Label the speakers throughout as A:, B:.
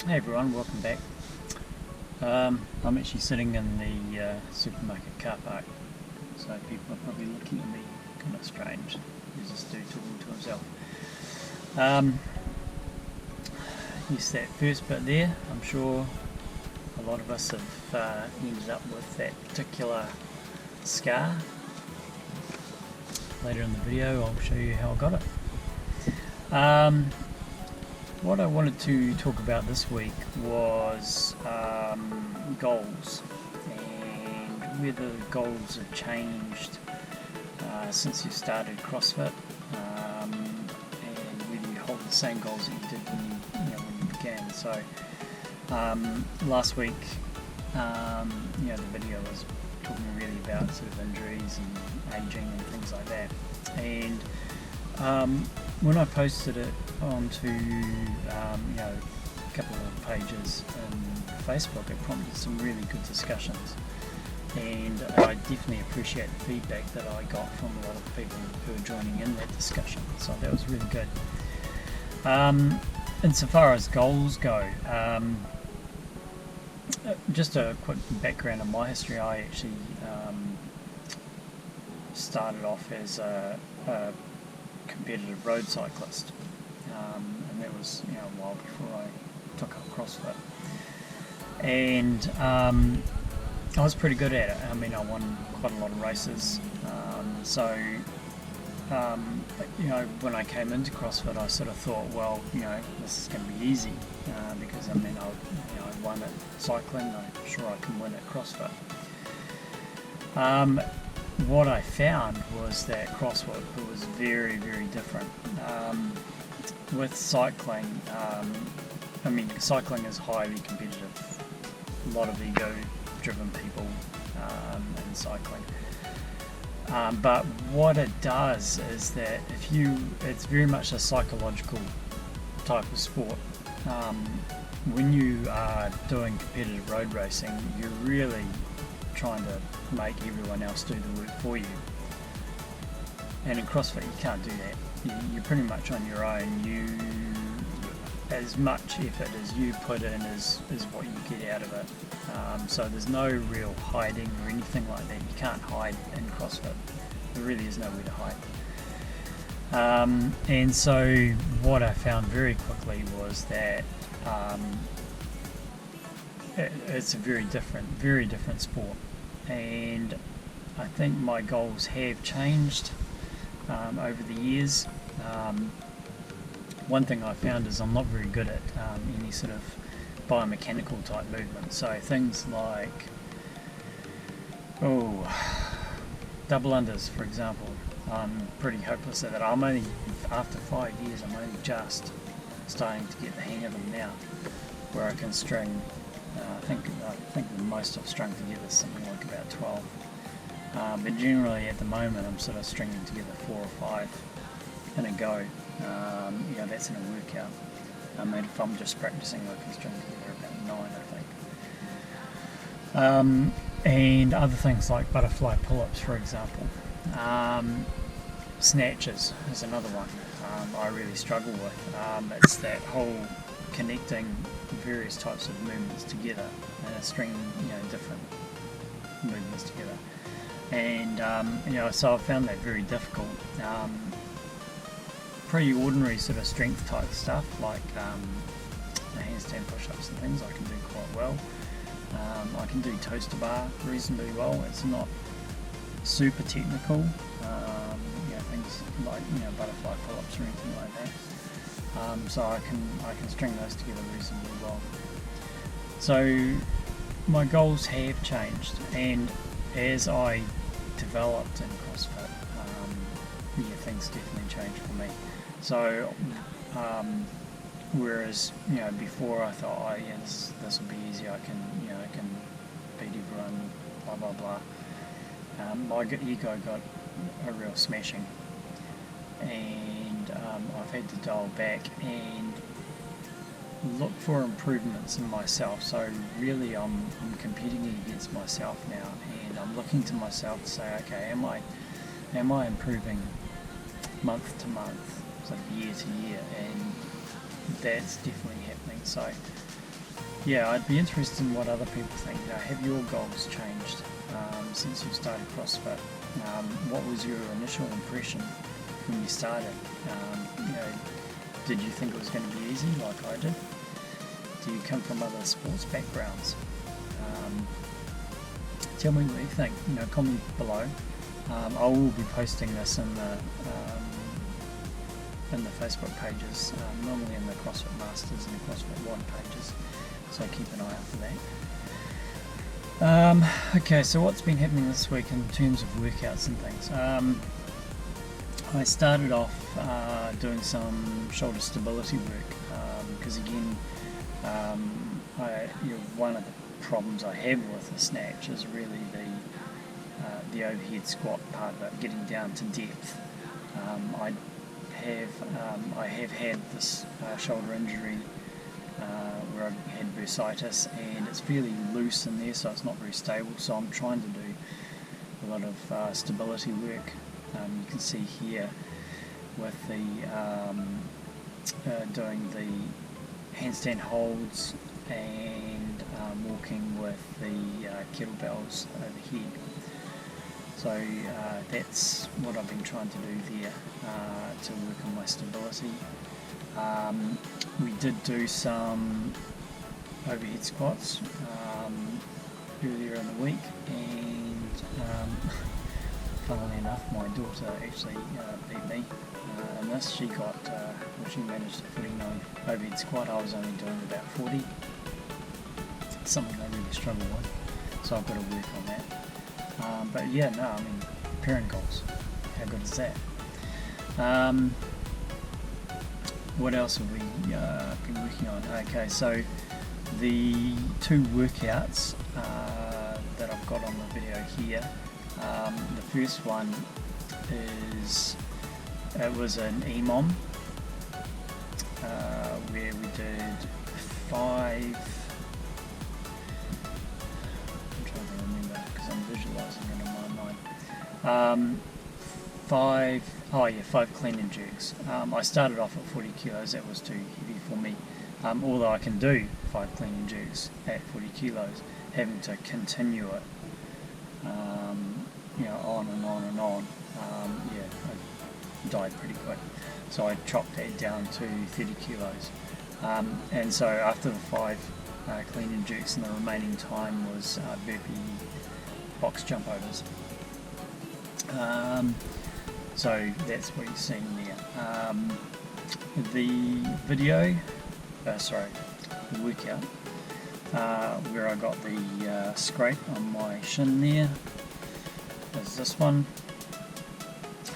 A: Hey everyone, welcome back. I'm actually sitting in the supermarket car park, so people are probably looking at me kind of strange. There's this dude talking to himself. Yes, that first bit there, I'm sure a lot of us have ended up with that particular scar. Later in the video I'll show you how I got it. What I wanted to talk about this week was goals, and whether goals have changed since you started CrossFit, and whether you hold the same goals that you did when you began. So last week, the video was talking really about sort of injuries and aging and things like that, and when I posted it onto a couple of pages in Facebook, it prompted some really good discussions, and I definitely appreciate the feedback that I got from a lot of people who are joining in that discussion, so that was really good. Insofar as goals go, just a quick background on my history. I actually started off as a competitive road cyclist, and that was a while before I took up CrossFit, and I was pretty good at it. I mean, I won quite a lot of races, so when I came into CrossFit, I sort of thought, well, this is going to be easy, because I won at cycling. I'm sure I can win at CrossFit. What I found was that CrossFit was very, very different. With cycling, cycling is highly competitive. A lot of ego-driven people in cycling. But what it does is that it's very much a psychological type of sport. When you are doing competitive road racing, you're really trying to make everyone else do the work for you. And in CrossFit, you can't do that. You're pretty much on your own. As much effort as you put in is what you get out of it. So there's no real hiding or anything like that. You can't hide in CrossFit. There really is nowhere to hide. And so what I found very quickly was that it's a very different sport, and I think my goals have changed over the years. One thing I found is I'm not very good at any sort of biomechanical type movement, so things like double unders, for example. I'm pretty hopeless at that. After 5 years, I'm only just starting to get the hang of them now, where I can string. I think the most I've strung together is something like about 12. But generally at the moment I'm sort of stringing together 4 or 5 in a go. That's in a workout. If I'm just practicing, I can string together about 9, I think. And other things like butterfly pull-ups, for example. Snatches is another one I really struggle with. It's that whole connecting various types of movements together and stringing different movements together, and so I found that very difficult. Pretty ordinary sort of strength type stuff like the handstand push-ups and things I can do quite well. I can do toaster bar reasonably well. It's not super technical, things like butterfly pull-ups or anything like that. So I can string those together reasonably well. So my goals have changed, and as I developed in CrossFit, things definitely changed for me. So whereas before I thought, this will be easy, I can beat everyone, blah blah blah. My ego got a real smashing, and I've had to dial back and look for improvements in myself. So really I'm competing against myself now, and I'm looking to myself to say, okay, am I improving month to month, sort of year to year? And that's definitely happening. So yeah, I'd be interested in what other people think. Have your goals changed since you started CrossFit? What was your initial impression when you started? Did you think it was going to be easy like I did? Do you come from other sports backgrounds? Tell me what you think. Comment below. I will be posting this in the Facebook pages, normally in the CrossFit Masters and the CrossFit One pages, so keep an eye out for that. Okay, so what's been happening this week in terms of workouts and things? I started off doing some shoulder stability work because again, one of the problems I have with the snatch is really the overhead squat part of it, getting down to depth. I have had this shoulder injury where I've had bursitis, and it's fairly loose in there, so it's not very stable. So I'm trying to do a lot of stability work. You can see here with the doing the handstand holds and walking with the kettlebells overhead. So that's what I've been trying to do there to work on my stability. We did do some overhead squats earlier in the week, and funnily enough, my daughter actually beat me in this. She managed a 49 overhead squat. I was only doing about 40. Something I really struggle with, so I've got to work on that. But yeah, no, I mean, parent goals, how good is that? What else have we been working on? Okay, so the two workouts that I've got on the video here, the first one was an EMOM where we did 5. Visualizing it in my mind. 5 clean and jerks. I started off at 40 kilos, that was too heavy for me. Although I can do 5 clean and jerks at 40 kilos, having to continue it, on and on and on, I died pretty quick. So I chopped that down to 30 kilos. And so after the 5 clean and jerks, and the remaining time was burpee box jump overs. So that's what you're seeing there. The video, the workout, where I got the scrape on my shin there, is this one.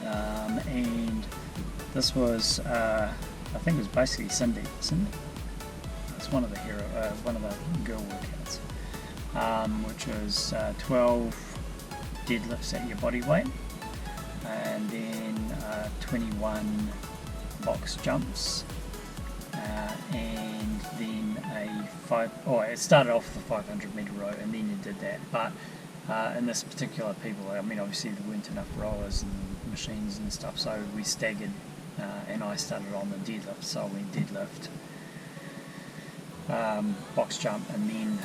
A: And this was, I think it was basically Cindy. It's one of the girl workouts. Which was 12 deadlifts at your body weight, and then 21 box jumps, and then it started off with a 500 meter row, and then you did that. But in this particular people, I mean, obviously there weren't enough rowers and machines and stuff, so we staggered, and I started on the deadlift, so I went deadlift, box jump, and then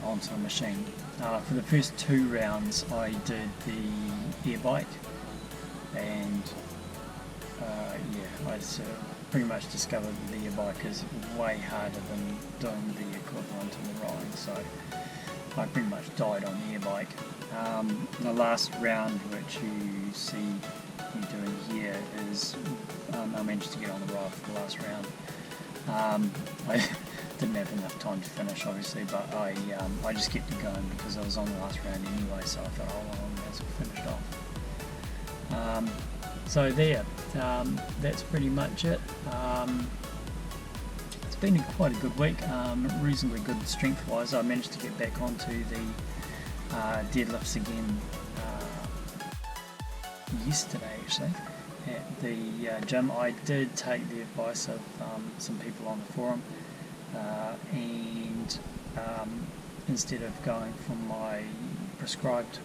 A: onto the machine. For the first 2 rounds I did the air bike, and I pretty much discovered that the air bike is way harder than doing the equivalent in the rowing, so I pretty much died on the air bike. The last round, which you see me doing here, is I managed to get on the rower for the last round. I didn't have enough time to finish, obviously, but I just kept it going because I was on the last round anyway, so I thought, oh well, I may as well finish it off. So there, that's pretty much it. It's been quite a good week, reasonably good strength-wise. I managed to get back onto the deadlifts again yesterday, actually, at the gym. I did take the advice of some people on the forum, and instead of going from my prescribed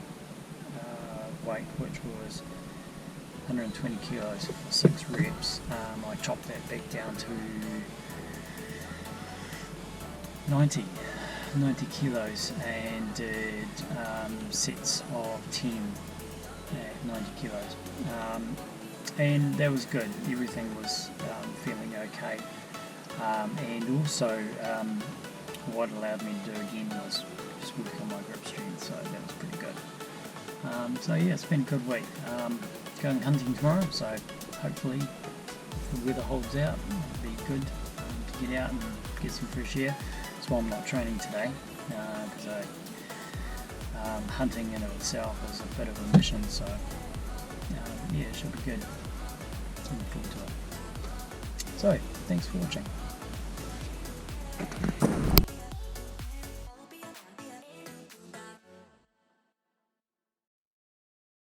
A: weight, which was 120 kilos for 6 reps, I chopped that back down to 90 kilos and did sets of 10 at 90 kilos. And that was good. Everything was feeling okay. And also what allowed me to do again was just work on my grip strength, so that was pretty good. So yeah, it's been a good week. Going hunting tomorrow, so hopefully if the weather holds out, it'll be good to get out and get some fresh air. That's why I'm not training today, because hunting in of itself is a bit of a mission, so yeah, it should be good. Looking forward to it. So, thanks for watching.